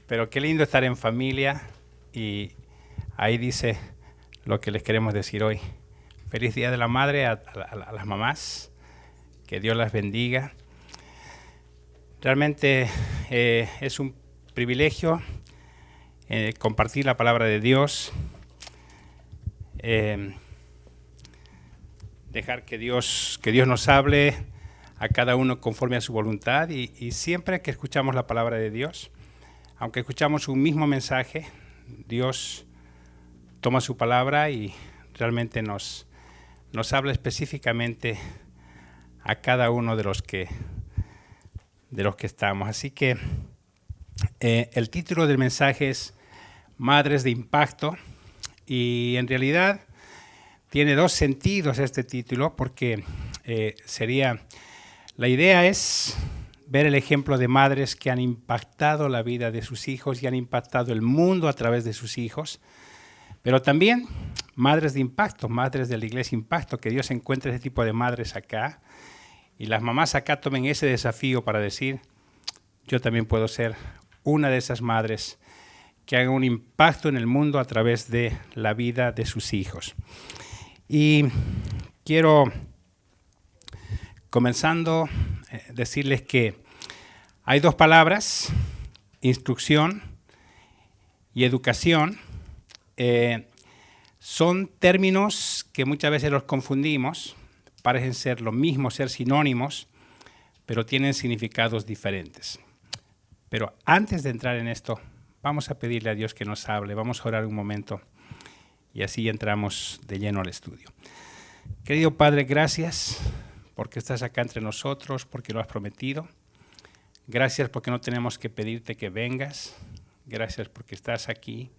Pero qué lindo estar en familia y ahí dice lo que les queremos decir hoy. Feliz Día de la Madre a las mamás, que Dios las bendiga. Realmente es un privilegio compartir la palabra de Dios, dejar que Dios nos hable a cada uno conforme a su voluntad y siempre que escuchamos la palabra de Dios, aunque escuchamos un mismo mensaje, Dios toma su palabra y realmente nos habla específicamente a cada uno de los que estamos. Así que el título del mensaje es Madres de Impacto y en realidad tiene dos sentidos este título porque la idea es ver el ejemplo de madres que han impactado la vida de sus hijos y han impactado el mundo a través de sus hijos, pero también madres de impacto, madres de la Iglesia Impacto, que Dios encuentre ese tipo de madres acá y las mamás acá tomen ese desafío para decir, yo también puedo ser una de esas madres que hagan un impacto en el mundo a través de la vida de sus hijos. Y quiero, comenzando, decirles que hay dos palabras, instrucción y educación. Son términos que muchas veces los confundimos, parecen ser lo mismo, ser sinónimos, pero tienen significados diferentes. Pero antes de entrar en esto, vamos a pedirle a Dios que nos hable, vamos a orar un momento y así entramos de lleno al estudio. Querido Padre, gracias porque estás acá entre nosotros, porque lo has prometido. Gracias porque no tenemos que pedirte que vengas. Gracias porque estás aquí.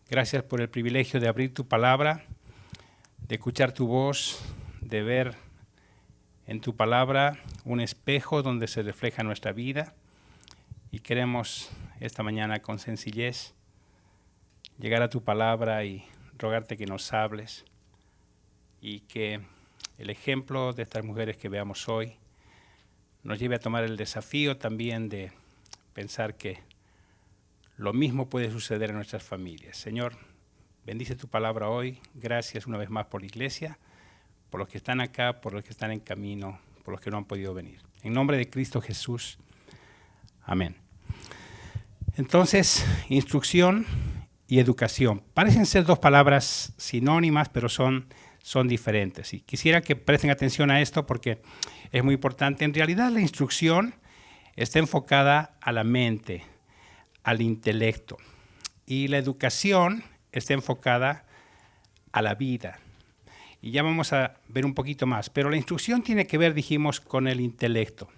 Gracias por el privilegio de abrir tu palabra, de escuchar tu voz, de ver en tu palabra un espejo donde se refleja nuestra vida. Y queremos esta mañana con sencillez llegar a tu palabra y rogarte que nos hables y que el ejemplo de estas mujeres que veamos hoy nos lleve a tomar el desafío también de pensar que lo mismo puede suceder en nuestras familias. Señor, bendice tu palabra hoy. Gracias una vez más por la iglesia, por los que están acá, por los que están en camino, por los que no han podido venir. En nombre de Cristo Jesús. Amén. Entonces, instrucción y educación. Parecen ser dos palabras sinónimas, pero son diferentes. Y quisiera que presten atención a esto porque es muy importante. En realidad, la instrucción está enfocada a la mente, al intelecto. Y la educación está enfocada a la vida. Y ya vamos a ver un poquito más. Pero la instrucción tiene que ver, dijimos, con el intelecto.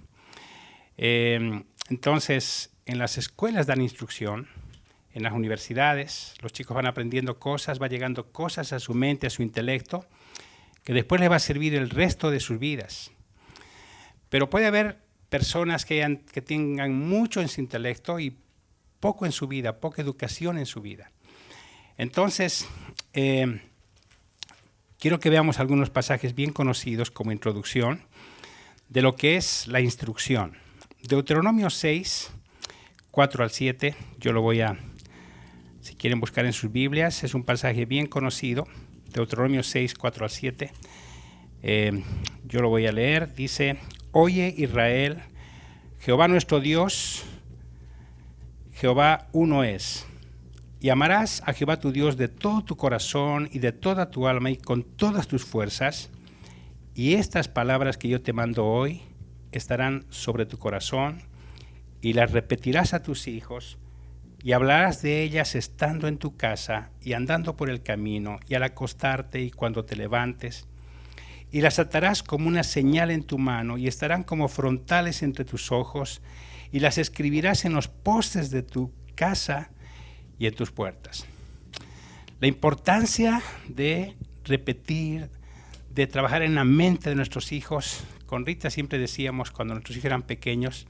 Entonces, en las escuelas dan instrucción, en las universidades, los chicos van aprendiendo cosas, va llegando cosas a su mente, a su intelecto, que después les va a servir el resto de sus vidas. Pero puede haber personas que tengan mucho en su intelecto y poco en su vida, poca educación en su vida. Entonces, quiero que veamos algunos pasajes bien conocidos como introducción de lo que es la instrucción. Deuteronomio 6, 4 al 7, yo lo voy a, si quieren buscar en sus Biblias, es un pasaje bien conocido, Deuteronomio 6, 4 al 7, yo lo voy a leer, dice, oye Israel, Jehová nuestro Dios, Jehová uno es, y amarás a Jehová tu Dios de todo tu corazón y de toda tu alma y con todas tus fuerzas, y estas palabras que yo te mando hoy estarán sobre tu corazón, y las repetirás a tus hijos, y hablarás de ellas estando en tu casa, y andando por el camino, y al acostarte, y cuando te levantes, y las atarás como una señal en tu mano, y estarán como frontales entre tus ojos, y las escribirás en los postes de tu casa y en tus puertas. La importancia de repetir, de trabajar en la mente de nuestros hijos. Con Rita siempre decíamos, cuando nuestros hijos eran pequeños,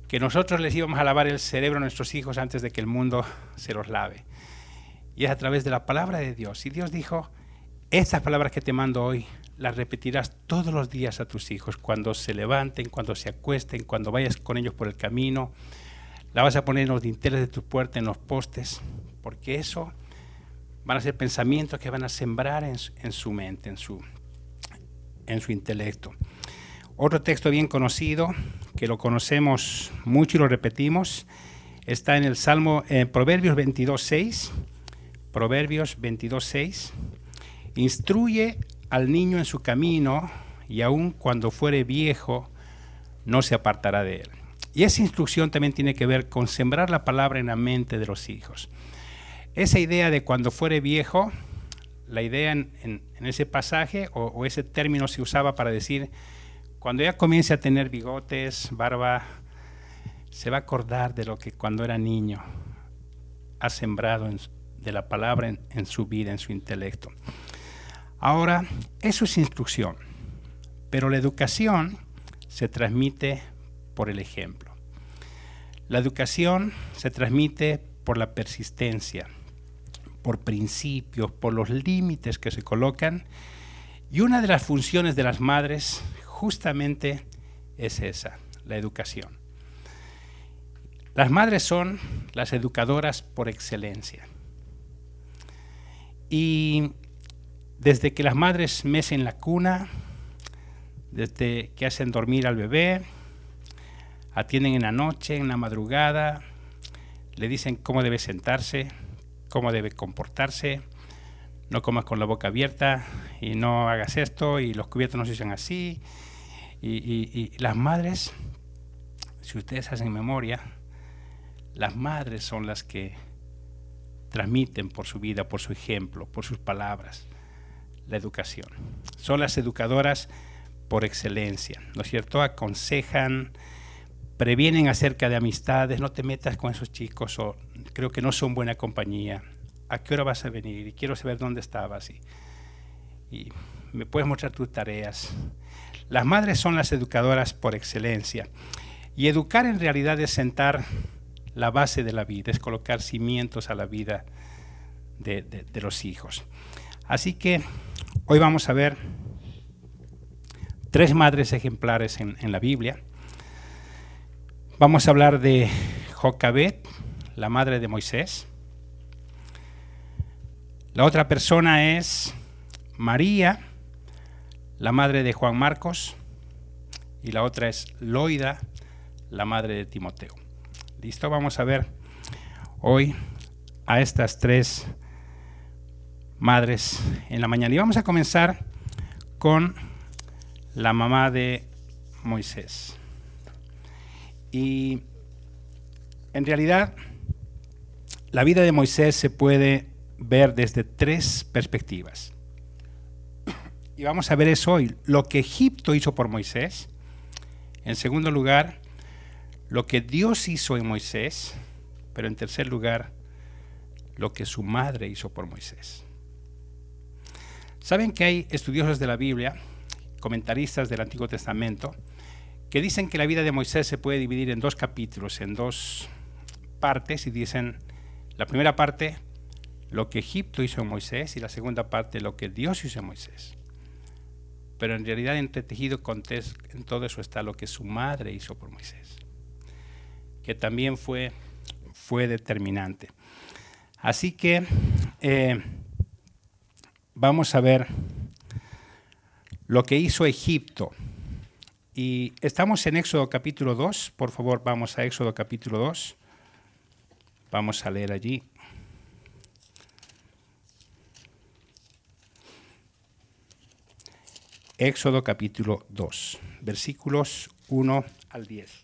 que nosotros les íbamos a lavar el cerebro a nuestros hijos antes de que el mundo se los lave. Y es a través de la palabra de Dios. Y Dios dijo, estas palabras que te mando hoy, las repetirás todos los días a tus hijos, cuando se levanten, cuando se acuesten, cuando vayas con ellos por el camino, la vas a poner en los dinteles de tu puerta, en los postes, porque eso van a ser pensamientos que van a sembrar en su mente, en su intelecto. Otro texto bien conocido, que lo conocemos mucho y lo repetimos, está en el Salmo, Proverbios 22:6. Proverbios 22:6. Instruye al niño en su camino, y aun cuando fuere viejo, no se apartará de él. Y esa instrucción también tiene que ver con sembrar la palabra en la mente de los hijos. Esa idea de cuando fuere viejo, la idea en ese pasaje o ese término se usaba para decir, cuando ya comience a tener bigotes, barba, se va a acordar de lo que cuando era niño ha sembrado de la palabra en su vida, en su intelecto. Ahora, eso es instrucción, pero la educación se transmite por el ejemplo. La educación se transmite por la persistencia, por principios, por los límites que se colocan, y una de las funciones de las madres justamente es esa, la educación. Las madres son las educadoras por excelencia. Y desde que las madres mecen la cuna, desde que hacen dormir al bebé, atienden en la noche, en la madrugada, le dicen cómo debe sentarse, cómo debe comportarse, no comas con la boca abierta y no hagas esto y los cubiertos no se usan así. Y las madres, si ustedes hacen memoria, las madres son las que transmiten por su vida, por su ejemplo, por sus palabras, la educación. Son las educadoras por excelencia, ¿no es cierto? Aconsejan, previenen acerca de amistades, no te metas con esos chicos o creo que no son buena compañía. ¿A qué hora vas a venir? Y quiero saber dónde estabas y me puedes mostrar tus tareas. Las madres son las educadoras por excelencia y educar en realidad es sentar la base de la vida, es colocar cimientos a la vida de los hijos. Así que hoy vamos a ver 3 madres ejemplares en la Biblia. Vamos a hablar de Jocabet, la madre de Moisés. La otra persona es María, la madre de Juan Marcos, y la otra es Loida, la madre de Timoteo. ¿Listo? Vamos a ver hoy a estas 3 madres en la mañana. Y vamos a comenzar con la mamá de Moisés. Y en realidad la vida de Moisés se puede ver desde 3 perspectivas. Y vamos a ver eso hoy, lo que Egipto hizo por Moisés. En segundo lugar, lo que Dios hizo en Moisés. Pero en tercer lugar, lo que su madre hizo por Moisés. ¿Saben que hay estudiosos de la Biblia, comentaristas del Antiguo Testamento, que dicen que la vida de Moisés se puede dividir en 2 capítulos, en 2 partes, y dicen, la primera parte, lo que Egipto hizo en Moisés, y la segunda parte, lo que Dios hizo en Moisés. Pero en realidad entretejido en todo eso está lo que su madre hizo por Moisés, que también fue determinante. Así que vamos a ver lo que hizo Egipto. Y estamos en Éxodo capítulo 2. Por favor, vamos a Éxodo capítulo 2. Vamos a leer allí. Éxodo capítulo 2, versículos 1 al 10.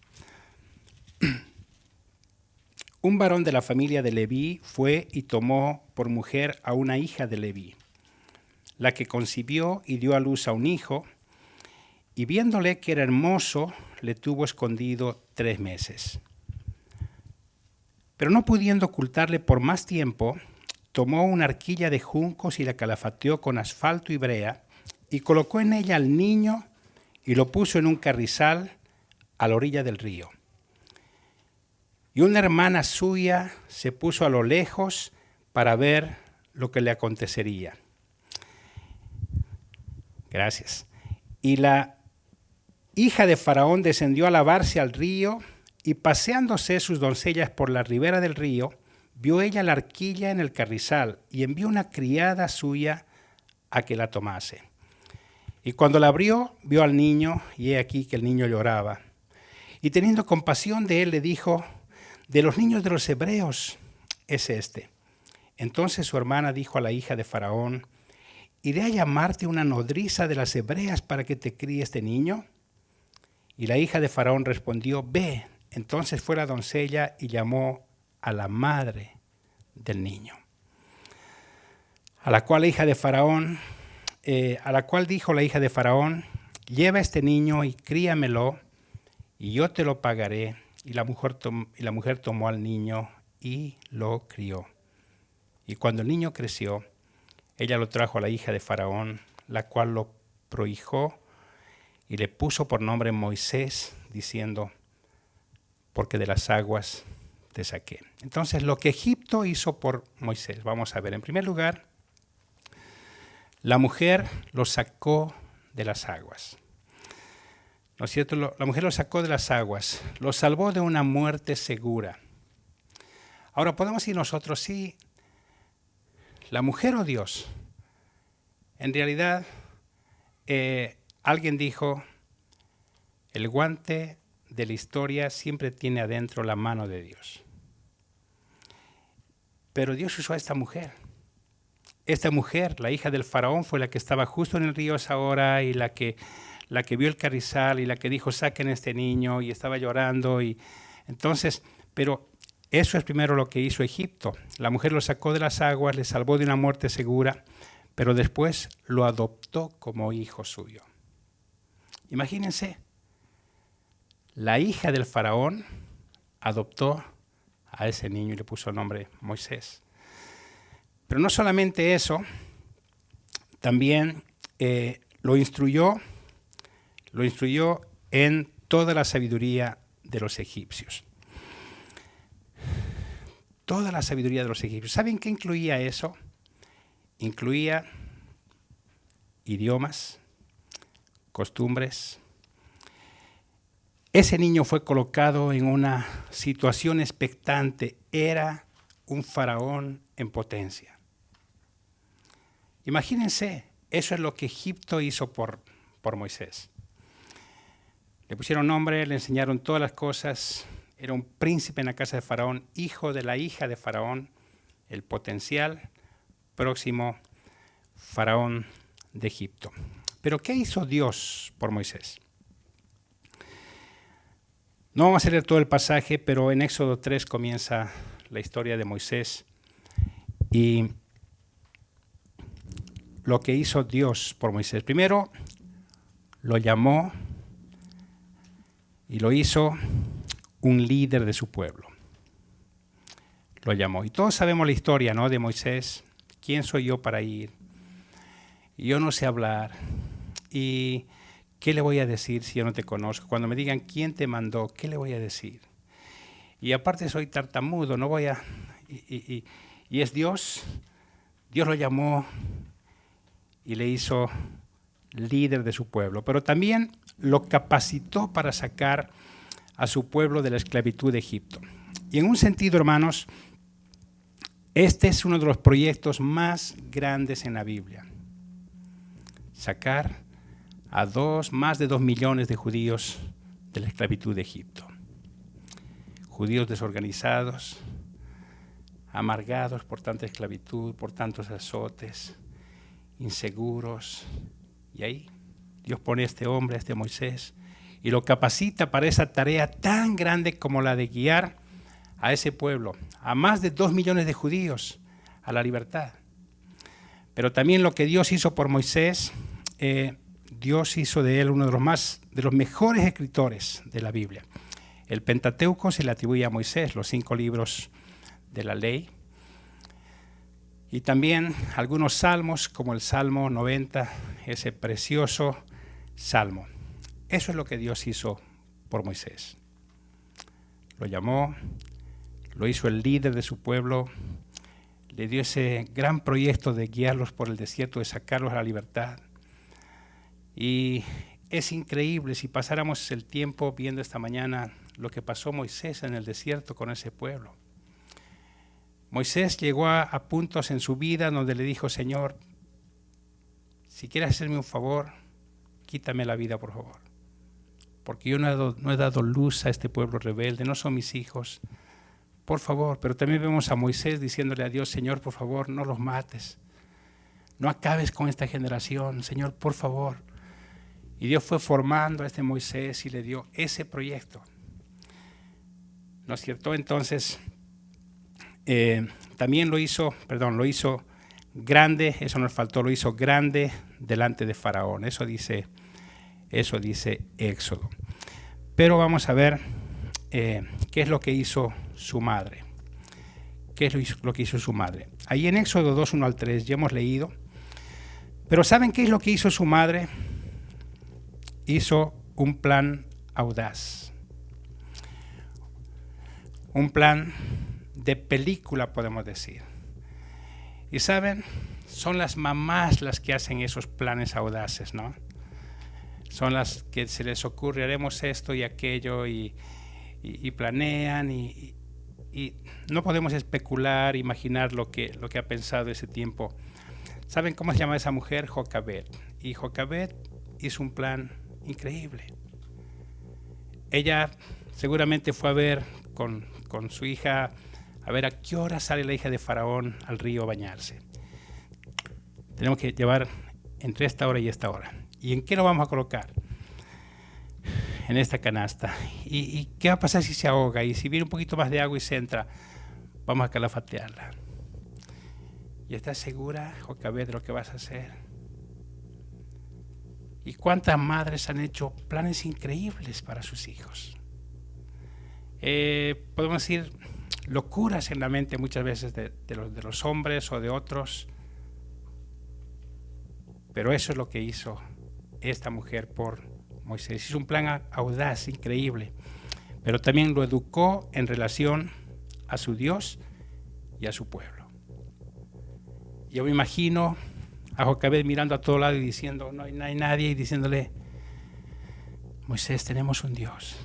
Un varón de la familia de Leví fue y tomó por mujer a una hija de Leví, la que concibió y dio a luz a un hijo, y viéndole que era hermoso, le tuvo escondido 3 meses. Pero no pudiendo ocultarle por más tiempo, tomó una arquilla de juncos y la calafateó con asfalto y brea, y colocó en ella al niño y lo puso en un carrizal a la orilla del río. Y una hermana suya se puso a lo lejos para ver lo que le acontecería. Gracias. Y la hija de Faraón descendió a lavarse al río y paseándose sus doncellas por la ribera del río, vio ella la arquilla en el carrizal y envió una criada suya a que la tomase. Y cuando la abrió, vio al niño, y he aquí que el niño lloraba. Y teniendo compasión de él, le dijo: de los niños de los hebreos es este. Entonces su hermana dijo a la hija de Faraón: ¿iré a llamarte una nodriza de las hebreas para que te críe este niño? Y la hija de Faraón respondió: ve. Entonces fue la doncella y llamó a la madre del niño. A la cual dijo la hija de Faraón: lleva este niño y críamelo, y yo te lo pagaré. Y la mujer tomó al niño y lo crió. Y cuando el niño creció, ella lo trajo a la hija de Faraón, la cual lo prohijó y le puso por nombre Moisés, diciendo: porque de las aguas te saqué. Entonces, lo que Egipto hizo por Moisés, vamos a ver. En primer lugar, la mujer lo sacó de las aguas. ¿No es cierto? La mujer lo sacó de las aguas, lo salvó de una muerte segura. Ahora, podemos decir nosotros, sí, la mujer o Dios. En realidad, alguien dijo: el guante de la historia siempre tiene adentro la mano de Dios. Pero Dios usó a esta mujer. Esta mujer, la hija del faraón, fue la que estaba justo en el río esa hora y la que vio el carrizal y la que dijo: saquen a este niño, y estaba llorando. Y entonces, pero eso es primero lo que hizo Egipto. La mujer lo sacó de las aguas, le salvó de una muerte segura, pero después lo adoptó como hijo suyo. Imagínense, la hija del faraón adoptó a ese niño y le puso el nombre Moisés. Pero no solamente eso, también lo instruyó en toda la sabiduría de los egipcios. Toda la sabiduría de los egipcios. ¿Saben qué incluía eso? Incluía idiomas, costumbres. Ese niño fue colocado en una situación expectante. Era un faraón en potencia. Imagínense, eso es lo que Egipto hizo por Moisés. Le pusieron nombre, le enseñaron todas las cosas. Era un príncipe en la casa de Faraón, hijo de la hija de Faraón, el potencial próximo faraón de Egipto. Pero ¿qué hizo Dios por Moisés? No vamos a leer todo el pasaje, pero en Éxodo 3 comienza la historia de Moisés y lo que hizo Dios por Moisés. Primero, lo llamó y lo hizo un líder de su pueblo. Lo llamó. Y todos sabemos la historia, ¿no?, de Moisés. ¿Quién soy yo para ir? Yo no sé hablar. ¿Y qué le voy a decir si yo no te conozco? Cuando me digan quién te mandó, ¿qué le voy a decir? Y aparte soy tartamudo, no voy a... Y es Dios. Dios lo llamó y le hizo líder de su pueblo. Pero también lo capacitó para sacar a su pueblo de la esclavitud de Egipto. Y en un sentido, hermanos, este es uno de los proyectos más grandes en la Biblia. Sacar a más de 2 millones de judíos de la esclavitud de Egipto. Judíos desorganizados, amargados por tanta esclavitud, por tantos azotes, inseguros. Y ahí Dios pone a este hombre, a este Moisés, y lo capacita para esa tarea tan grande como la de guiar a ese pueblo, a más de 2 millones de judíos, a la libertad. Pero también lo que Dios hizo por Moisés, Dios hizo de él uno de los mejores escritores de la Biblia. El Pentateuco se le atribuye a Moisés, los 5 libros de la ley. Y también algunos salmos, como el Salmo 90, ese precioso salmo. Eso es lo que Dios hizo por Moisés. Lo llamó, lo hizo el líder de su pueblo, le dio ese gran proyecto de guiarlos por el desierto, de sacarlos a la libertad. Y es increíble si pasáramos el tiempo viendo esta mañana lo que pasó Moisés en el desierto con ese pueblo. Moisés llegó a puntos en su vida donde le dijo, Señor, si quieres hacerme un favor, quítame la vida, por favor. Porque yo no he dado luz a este pueblo rebelde, no son mis hijos. Por favor. Pero también vemos a Moisés diciéndole a Dios, Señor, por favor, no los mates. No acabes con esta generación, Señor, por favor. Y Dios fue formando a este Moisés y le dio ese proyecto. ¿No es cierto? Entonces, también lo hizo grande, eso nos faltó, lo hizo grande delante de Faraón. Eso dice Éxodo. Pero vamos a ver qué es lo que hizo su madre. ¿Qué es lo que hizo su madre? Ahí en Éxodo 2, 1 al 3 ya hemos leído. Pero ¿saben qué es lo que hizo su madre? Hizo un plan audaz. Un plan de película, podemos decir. Y ¿saben? Son las mamás las que hacen esos planes audaces, ¿no? Son las que se les ocurre, haremos esto y aquello y planean y no podemos especular, imaginar lo que ha pensado ese tiempo. ¿Saben cómo se llama esa mujer? Jocabed. Y Jocabed hizo un plan increíble. Ella seguramente fue a ver con su hija, a ver a qué hora sale la hija de Faraón al río a bañarse. Tenemos que llevar entre esta hora y esta hora. ¿Y en qué lo vamos a colocar? En esta canasta. ¿Y qué va a pasar si se ahoga? Y si viene un poquito más de agua y se entra, vamos a calafatearla. ¿Y estás segura, Jocabed, de lo que vas a hacer? ¿Y cuántas madres han hecho planes increíbles para sus hijos? Podemos decir locuras en la mente muchas veces de los hombres o de otros, pero eso es lo que hizo esta mujer por Moisés. Hizo un plan audaz, increíble, pero también lo educó en relación a su Dios y a su pueblo. Yo me imagino a Jocabed mirando a todo lado y diciendo, no hay nadie, y diciéndole, Moisés, tenemos un Dios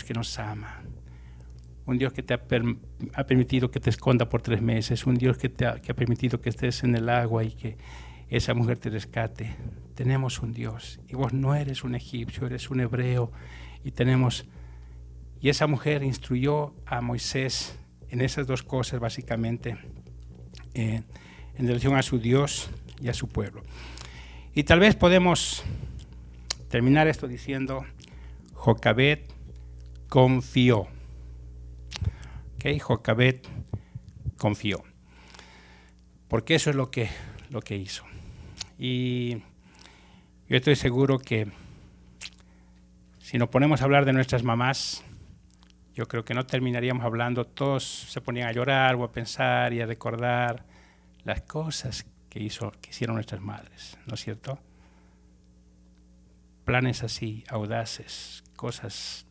que nos ama, un Dios que te ha permitido que te esconda por 3 meses, un Dios que ha permitido que estés en el agua y que esa mujer te rescate. Tenemos un Dios, y vos no eres un egipcio, eres un hebreo, y esa mujer instruyó a Moisés en esas 2 cosas básicamente, en relación a su Dios y a su pueblo. Y tal vez podemos terminar esto diciendo, Jocabed confió. Jocabed confió. Porque eso es lo que hizo. Y yo estoy seguro que si nos ponemos a hablar de nuestras mamás, yo creo que no terminaríamos hablando, todos se ponían a llorar o a pensar y a recordar las cosas que hicieron nuestras madres, ¿no es cierto? Planes así, audaces, cosas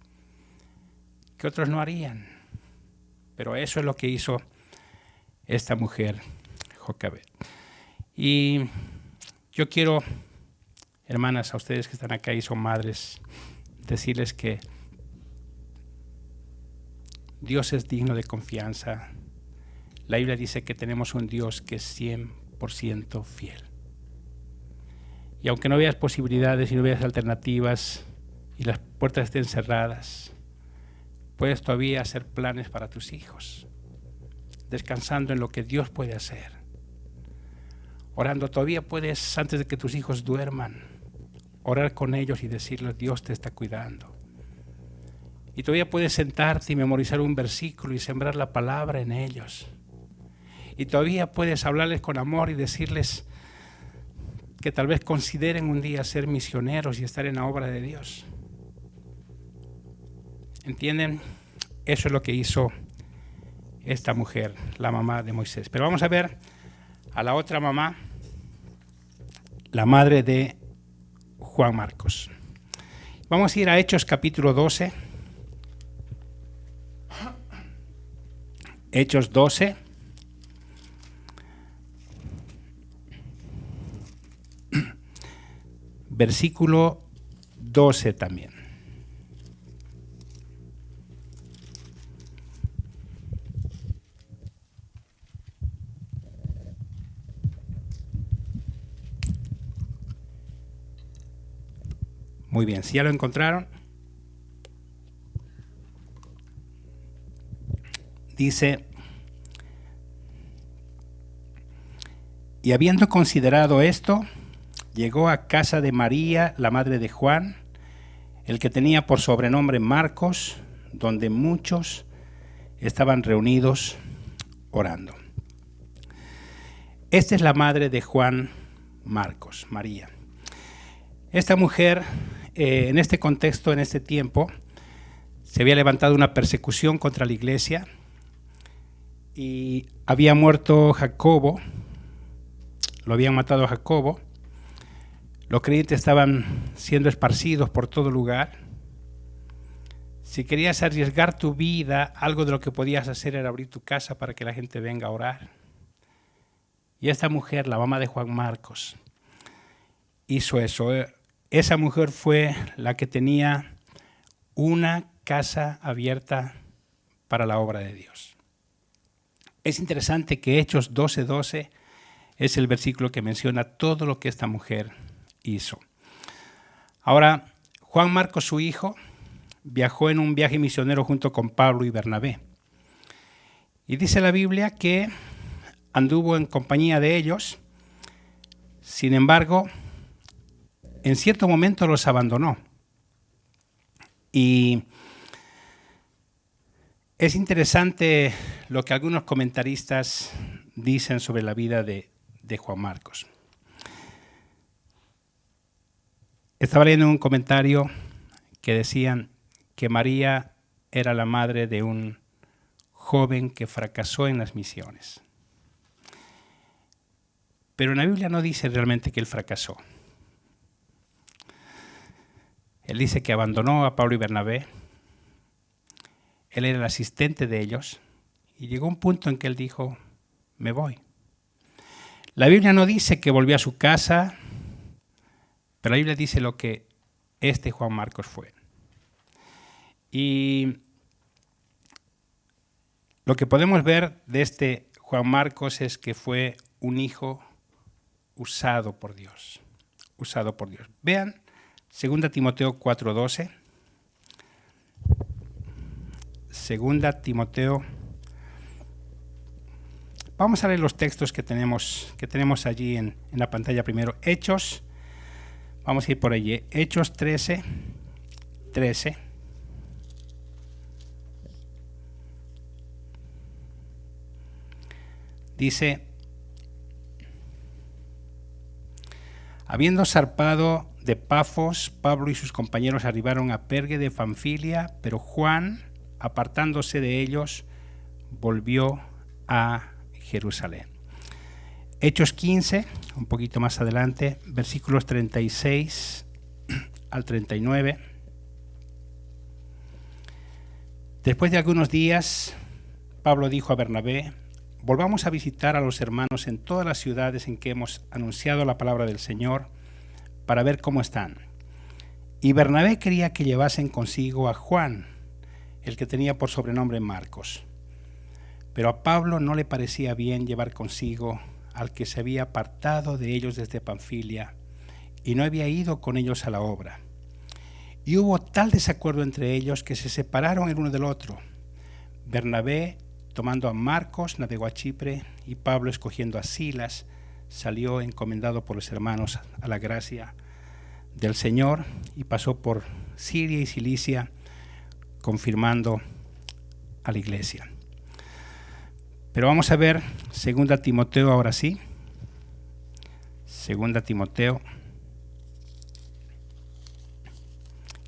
que otros no harían. Pero eso es lo que hizo esta mujer, Jocabed. Y yo quiero, hermanas, a ustedes que están acá y son madres, decirles que Dios es digno de confianza. La Biblia dice que tenemos un Dios que es 100% fiel. Y aunque no veas posibilidades y no veas alternativas y las puertas estén cerradas, puedes todavía hacer planes para tus hijos, descansando en lo que Dios puede hacer. Orando, todavía puedes, antes de que tus hijos duerman, orar con ellos y decirles, Dios te está cuidando. Y todavía puedes sentarte y memorizar un versículo y sembrar la palabra en ellos. Y todavía puedes hablarles con amor y decirles que tal vez consideren un día ser misioneros y estar en la obra de Dios. ¿Entienden? Eso es lo que hizo esta mujer, la mamá de Moisés. Pero vamos a ver a la otra mamá, la madre de Juan Marcos. Vamos a ir a Hechos capítulo 12. Hechos 12. versículo 12 también. Muy bien, si ya lo encontraron, dice: y habiendo considerado esto, llegó a casa de María, la madre de Juan, el que tenía por sobrenombre Marcos, donde muchos estaban reunidos orando. Esta es la madre de Juan Marcos, María. Esta mujer, en este contexto, en este tiempo, se había levantado una persecución contra la iglesia y había muerto Jacobo, lo habían matado a Jacobo. Los creyentes estaban siendo esparcidos por todo lugar. Si querías arriesgar tu vida, algo de lo que podías hacer era abrir tu casa para que la gente venga a orar. Y esta mujer, la mamá de Juan Marcos, hizo eso. Esa mujer fue la que tenía una casa abierta para la obra de Dios. Es interesante que Hechos 12:12 es el versículo que menciona todo lo que esta mujer hizo. Ahora, Juan Marcos, su hijo, viajó en un viaje misionero junto con Pablo y Bernabé. Y dice la Biblia que anduvo en compañía de ellos. Sin embargo, en cierto momento los abandonó. Y es interesante lo que algunos comentaristas dicen sobre la vida de Juan Marcos. Estaba leyendo un comentario que decían que María era la madre de un joven que fracasó en las misiones. Pero en la Biblia no dice realmente que él fracasó. Él dice que abandonó a Pablo y Bernabé. Él era el asistente de ellos. Y llegó un punto en que él dijo: me voy. La Biblia no dice que volvió a su casa, pero la Biblia dice lo que este Juan Marcos fue. Y lo que podemos ver de este Juan Marcos es que fue un hijo usado por Dios. Usado por Dios. Vean 2 Timoteo 4:12. 2 Timoteo. Vamos a leer los textos que tenemos allí en la pantalla primero. Hechos, vamos a ir por allí. Hechos 13:13. Dice: habiendo zarpado de Pafos, Pablo y sus compañeros arribaron a Perge de Panfilia, pero Juan, apartándose de ellos, volvió a Jerusalén. Hechos 15, un poquito más adelante, versículos 36 al 39. Después de algunos días, Pablo dijo a Bernabé: volvamos a visitar a los hermanos en todas las ciudades en que hemos anunciado la palabra del Señor, para ver cómo están. Y Bernabé quería que llevasen consigo a Juan, el que tenía por sobrenombre Marcos. Pero a Pablo no le parecía bien llevar consigo al que se había apartado de ellos desde Panfilia y no había ido con ellos a la obra. Y hubo tal desacuerdo entre ellos que se separaron el uno del otro. Bernabé, tomando a Marcos, navegó a Chipre, y Pablo, escogiendo a Silas, salió encomendado por los hermanos a la gracia del Señor y pasó por Siria y Cilicia, confirmando a la iglesia. Pero vamos a ver 2 Timoteo ahora sí. 2 Timoteo,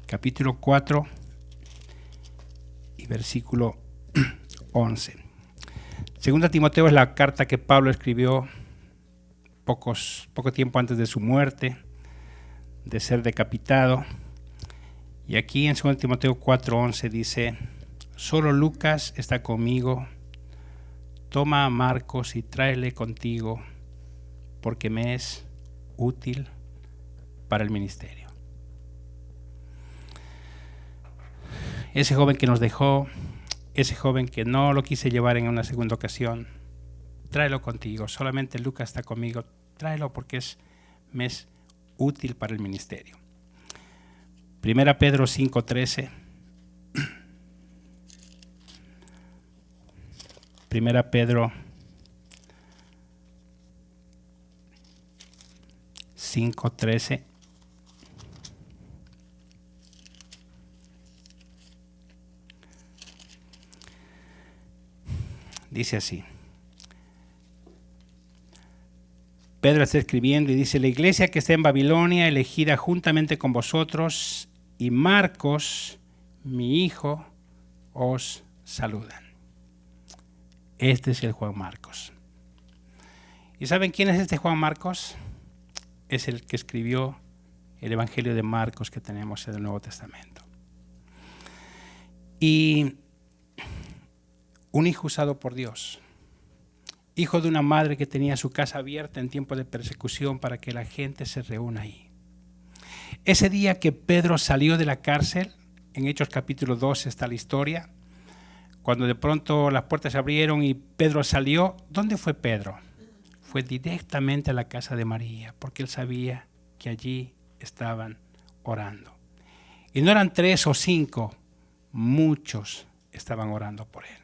capítulo 4 y versículo 11. 2 Timoteo es la carta que Pablo escribió poco tiempo antes de su muerte, de ser decapitado. Y aquí en 2 Timoteo 4:11 dice: solo Lucas está conmigo, toma a Marcos y tráele contigo, porque me es útil para el ministerio. Ese joven que nos dejó, ese joven que no lo quise llevar en una segunda ocasión, tráelo contigo. Solamente Lucas está conmigo. Tráelo porque me es útil para el ministerio. 1 Pedro 5:13. 1 Pedro 5:13. Dice así. Pedro está escribiendo y dice: la iglesia que está en Babilonia, elegida juntamente con vosotros, y Marcos, mi hijo, os saludan. Este es el Juan Marcos. ¿Y saben quién es este Juan Marcos? Es el que escribió el Evangelio de Marcos que tenemos en el Nuevo Testamento. Y un hijo usado por Dios, hijo de una madre que tenía su casa abierta en tiempo de persecución para que la gente se reúna ahí. Ese día que Pedro salió de la cárcel, en Hechos capítulo 2 está la historia, cuando de pronto las puertas se abrieron y Pedro salió. ¿Dónde fue Pedro? Fue directamente a la casa de María, porque él sabía que allí estaban orando. Y no eran 3 o 5, muchos estaban orando por él.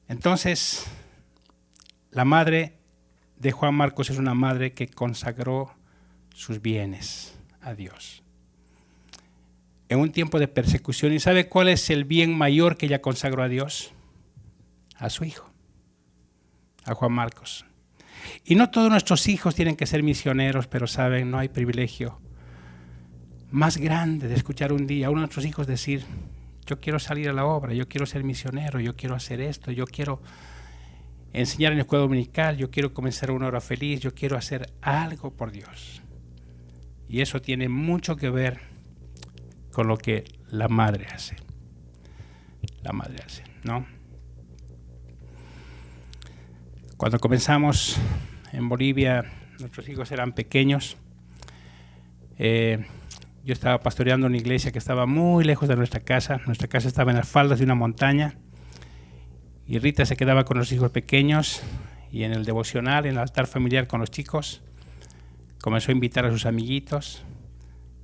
Entonces, la madre de Juan Marcos es una madre que consagró sus bienes a Dios en un tiempo de persecución. ¿Y sabe cuál es el bien mayor que ella consagró a Dios? A su hijo, a Juan Marcos. Y no todos nuestros hijos tienen que ser misioneros, pero saben, no hay privilegio más grande de escuchar un día a uno de nuestros hijos decir: yo quiero salir a la obra, yo quiero ser misionero, yo quiero hacer esto, yo quiero enseñar en la escuela dominical, yo quiero comenzar una hora feliz, yo quiero hacer algo por Dios. Y eso tiene mucho que ver con lo que la madre hace. La madre hace, ¿no? Cuando comenzamos en Bolivia, nuestros hijos eran pequeños. Yo estaba pastoreando una iglesia que estaba muy lejos de nuestra casa. Nuestra casa estaba en las faldas de una montaña. Y Rita se quedaba con los hijos pequeños y en el devocional, en el altar familiar con los chicos, comenzó a invitar a sus amiguitos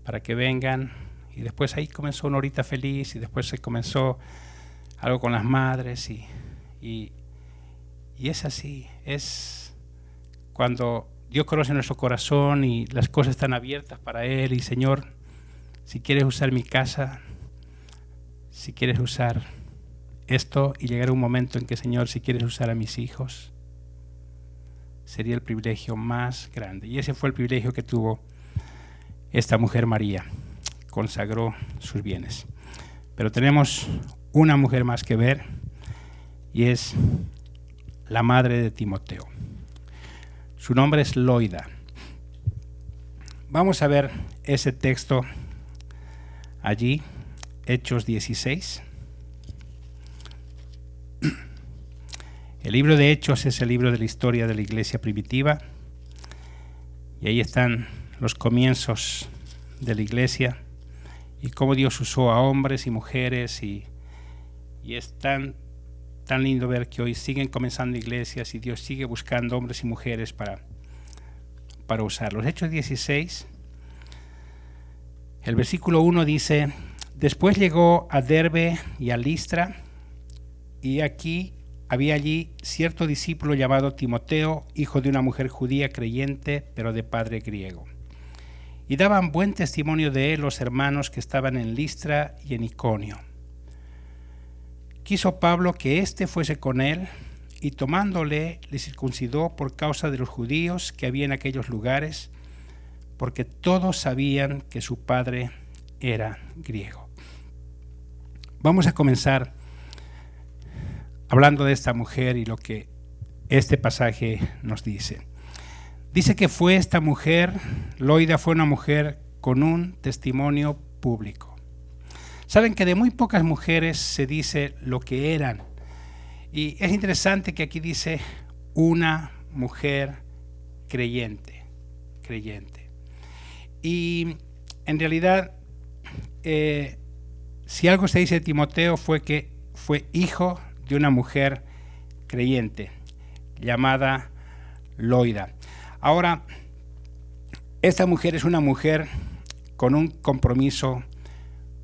para que vengan. Y después ahí comenzó una horita feliz y después se comenzó algo con las madres. Y es así, es cuando Dios conoce nuestro corazón y las cosas están abiertas para Él. Y Señor, si quieres usar mi casa, si quieres usar esto, y llegará un momento en que, Señor, si quieres usar a mis hijos, sería el privilegio más grande. Y ese fue el privilegio que tuvo esta mujer María, consagró sus bienes. Pero tenemos una mujer más que ver, y es la madre de Timoteo. Su nombre es Loida. Vamos a ver ese texto allí, Hechos 16. El libro de Hechos es el libro de la historia de la iglesia primitiva, y ahí están los comienzos de la iglesia y cómo Dios usó a hombres y mujeres, y es tan lindo ver que hoy siguen comenzando iglesias y Dios sigue buscando hombres y mujeres para usarlos. Hechos 16, el versículo 1 dice: después llegó a Derbe y a Listra, y había allí cierto discípulo llamado Timoteo, hijo de una mujer judía creyente, pero de padre griego. Y daban buen testimonio de él los hermanos que estaban en Listra y en Iconio. Quiso Pablo que éste fuese con él, y tomándole le circuncidó por causa de los judíos que había en aquellos lugares, porque todos sabían que su padre era griego. Vamos a comenzar hablando de esta mujer y lo que este pasaje nos dice. Dice que fue esta mujer, Loida, fue una mujer con un testimonio público. Saben que de muy pocas mujeres se dice lo que eran. Y es interesante que aquí dice una mujer creyente. Y en realidad, si algo se dice de Timoteo fue que fue hijo de una mujer creyente llamada Loida. Ahora, esta mujer es una mujer con un compromiso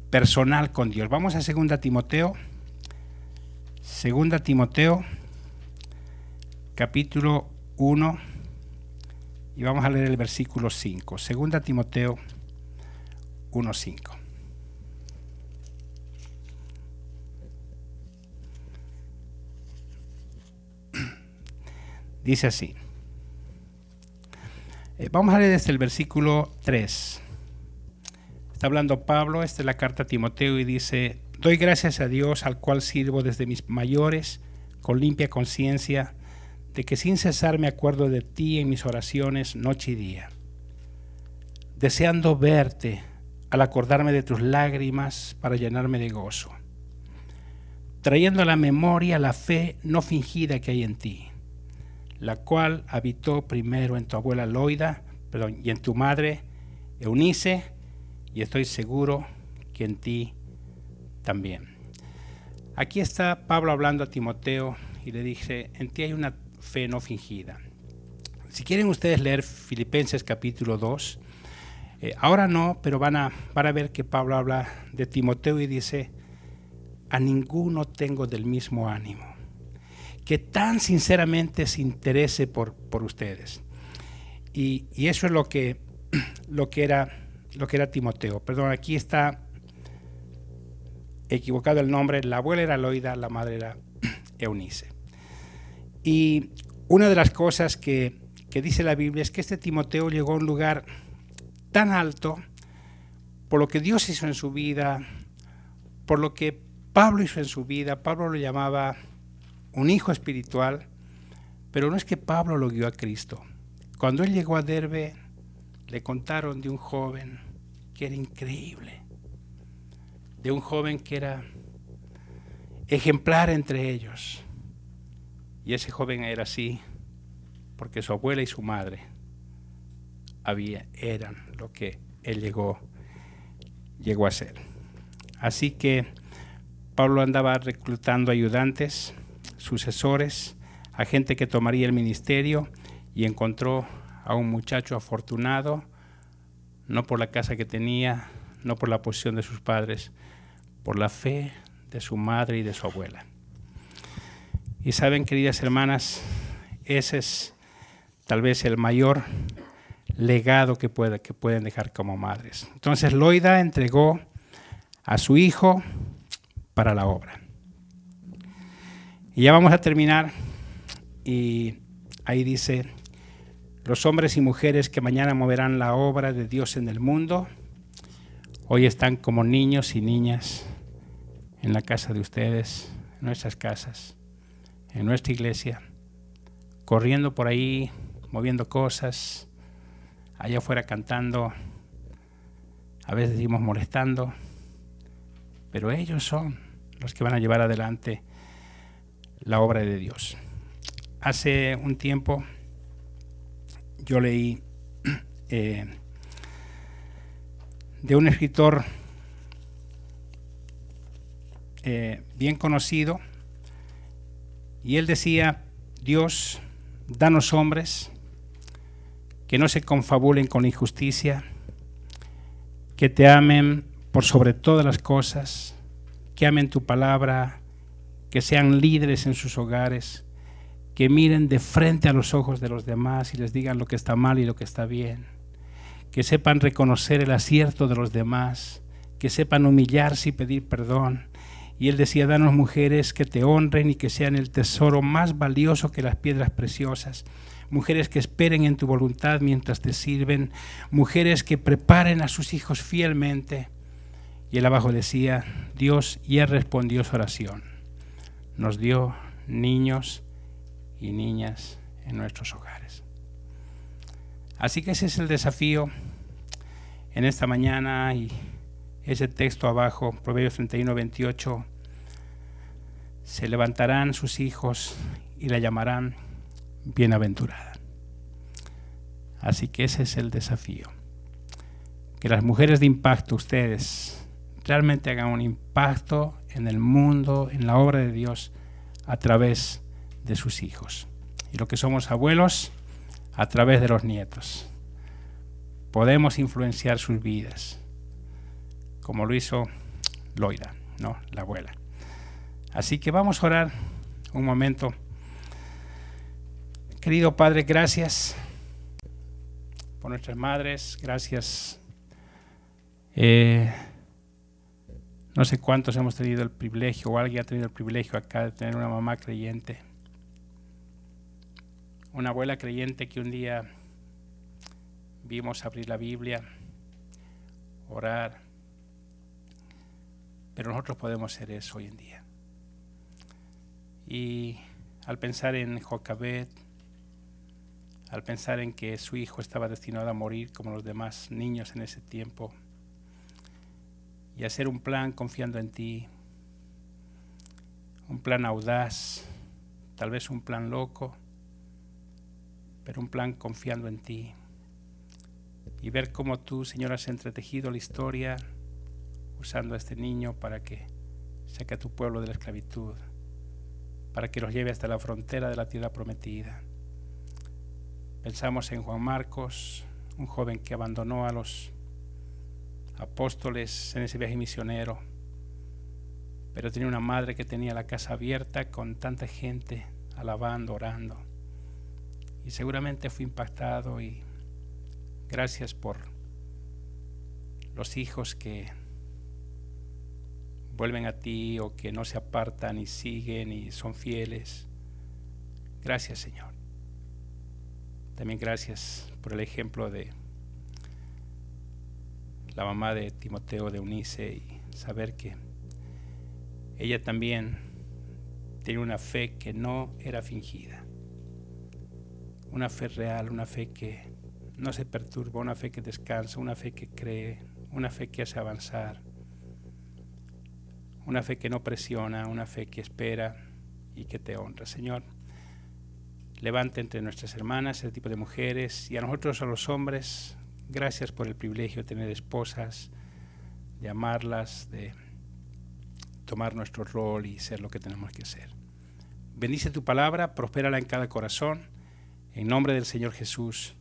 personal con Dios. Vamos a 2 Timoteo. 2 Timoteo, capítulo 1, y vamos a leer el versículo 5. 2 Timoteo 1:5. Dice así. Vamos a leer desde el versículo 3. Está hablando Pablo, esta es la carta a Timoteo, y dice: doy gracias a Dios, al cual sirvo desde mis mayores, con limpia conciencia, de que sin cesar me acuerdo de ti en mis oraciones noche y día, deseando verte al acordarme de tus lágrimas para llenarme de gozo, trayendo a la memoria la fe no fingida que hay en ti, la cual habitó primero en tu abuela Loida, y en tu madre Eunice, y estoy seguro que en ti también. Aquí está Pablo hablando a Timoteo y le dice: en ti hay una fe no fingida. Si quieren ustedes leer Filipenses capítulo 2, ahora no, pero van a ver que Pablo habla de Timoteo y dice: a ninguno tengo del mismo ánimo, que tan sinceramente se interese por ustedes. Y eso es lo que era Timoteo. Perdón, aquí está equivocado el nombre. La abuela era Loida, la madre era Eunice. Y una de las cosas que dice la Biblia es que este Timoteo llegó a un lugar tan alto por lo que Dios hizo en su vida, por lo que Pablo hizo en su vida. Pablo lo llamaba un hijo espiritual, pero no es que Pablo lo guió a Cristo. Cuando él llegó a Derbe, le contaron de un joven que era increíble, de un joven que era ejemplar entre ellos. Y ese joven era así porque su abuela y su madre eran lo que él llegó a ser. Así que Pablo andaba reclutando ayudantes, sucesores, a gente que tomaría el ministerio, y encontró a un muchacho afortunado, no por la casa que tenía, no por la posición de sus padres, por la fe de su madre y de su abuela. Y saben, queridas hermanas, ese es tal vez el mayor legado que pueden dejar como madres. Entonces Loida entregó a su hijo para la obra. Y ya vamos a terminar, y ahí dice: los hombres y mujeres que mañana moverán la obra de Dios en el mundo, hoy están como niños y niñas en la casa de ustedes, en nuestras casas, en nuestra iglesia, corriendo por ahí, moviendo cosas, allá afuera cantando, a veces decimos molestando, pero ellos son los que van a llevar adelante la obra de Dios. Hace un tiempo yo leí de un escritor bien conocido, y él decía: Dios, danos hombres que no se confabulen con la injusticia, que te amen por sobre todas las cosas, que amen tu palabra, que sean líderes en sus hogares, que miren de frente a los ojos de los demás y les digan lo que está mal y lo que está bien, que sepan reconocer el acierto de los demás, que sepan humillarse y pedir perdón. Y él decía: danos mujeres que te honren y que sean el tesoro más valioso que las piedras preciosas, mujeres que esperen en tu voluntad mientras te sirven, mujeres que preparen a sus hijos fielmente. Y él abajo decía: Dios ya respondió su oración, nos dio niños y niñas en nuestros hogares. Así que ese es el desafío en esta mañana, y ese texto abajo, Proverbios 31:28, se levantarán sus hijos y la llamarán bienaventurada. Así que ese es el desafío. que las mujeres de impacto, ustedes, realmente hagan un impacto en el mundo, en la obra de Dios, a través de sus hijos. Y lo que somos abuelos, a través de los nietos. Podemos influenciar sus vidas, como lo hizo Loida, ¿no? La abuela. Así que vamos a orar un momento. Querido Padre, gracias por nuestras madres, gracias. No sé cuántos hemos tenido el privilegio, o alguien ha tenido el privilegio acá de tener una mamá creyente, una abuela creyente que un día vimos abrir la Biblia, orar, pero nosotros podemos ser eso hoy en día. Y al pensar en Jocabed, al pensar en que su hijo estaba destinado a morir como los demás niños en ese tiempo, y hacer un plan confiando en ti, un plan audaz, tal vez un plan loco, pero un plan confiando en ti, y ver cómo tú, Señor, has entretejido la historia usando a este niño para que saque a tu pueblo de la esclavitud, para que los lleve hasta la frontera de la tierra prometida. Pensamos en Juan Marcos, un joven que abandonó a los apóstoles en ese viaje misionero, pero tenía una madre que tenía la casa abierta con tanta gente alabando, orando, y seguramente fue impactado. Y gracias por los hijos que vuelven a ti o que no se apartan y siguen y son fieles. Gracias, Señor. También gracias por el ejemplo de la mamá de Timoteo, de Eunice, y saber que ella también tenía una fe que no era fingida, una fe real, una fe que no se perturba, una fe que descansa, una fe que cree, una fe que hace avanzar, una fe que no presiona, una fe que espera y que te honra. Señor, levanta entre nuestras hermanas ese tipo de mujeres, y a nosotros, a los hombres, gracias por el privilegio de tener esposas, de amarlas, de tomar nuestro rol y ser lo que tenemos que ser. Bendice tu palabra, prospérala en cada corazón. En nombre del Señor Jesús.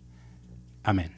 Amén.